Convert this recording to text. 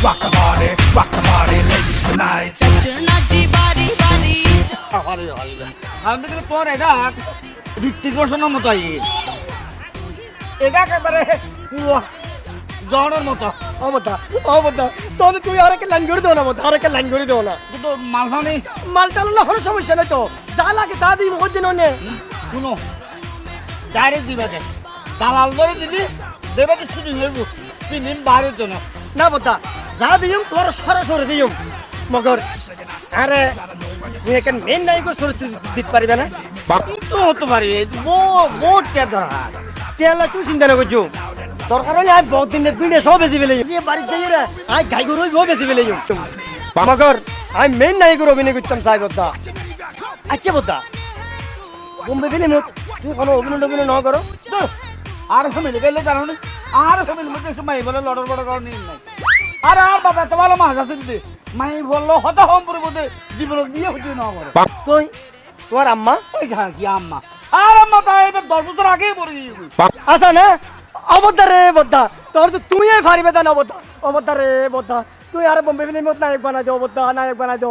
rock the body, ladies tonight. আমি তো তোর এটা ঋত্বিক রোশনের মতো এটা একেবারে জনের মতো অবতা অবতা তাহলে তুই আরেকে লাইন করে দেও না অবতা আরেকে লাইন করে দেও না কিন্তু মালখানি মাল চালানো না কোনো সমস্যা নাই তো যা লাগে তা দিই ওর জন্য নে শুনো ডাইরেক্ট দিবে দে দালাল ধরে দিবি দেবে তো শুধু নেবো তিন বাইরের জন্য না বতা যা দিম তোর সরাসরি দিম মগর আরে তুই এখন মেন নাই গো সরছি দিতে পারবে না কিন্তু হতে পারি বহুত কে দরকার চেলা তুই চিন্তা না করছো দরকার হলে আমি বহুত দিন দুই সব বেশি ফেলে বাড়ি যাই রে আই গাই গরু বউ বেশি ফেলে মগর আমি মেন নাই গরু অভিনয় করতাম চাই বতা আচ্ছা বতা বোম্বে ফিল্ম তুই কোনো অভিনয় না করো আর ফ্যামিলি গেলে জানো না আর ফ্যামিলির মধ্যে একটু মাই বলে লড়র বড় করার নিন নাই আর বাবা তো ভালো মাছ আছে দিদি মাই বললো হত হম করে বলতে জীবন বিয়ে হচ্ছে না আমার তুই তোমার আম্মা ওই হ্যাঁ কি আম্মা আর আম্মা তাই এবার 10 বছর আগেই পড়ে গিয়েছি আসা না অবদ্দা রে বদ্দা তোর তো তুই ফারিবে না অবদ্দা অবদ্দা রে বদ্দা তুই আর বোম্বে ফিল্ম নায়ক বানাই দো অবদ্দা নায়ক বানাই দো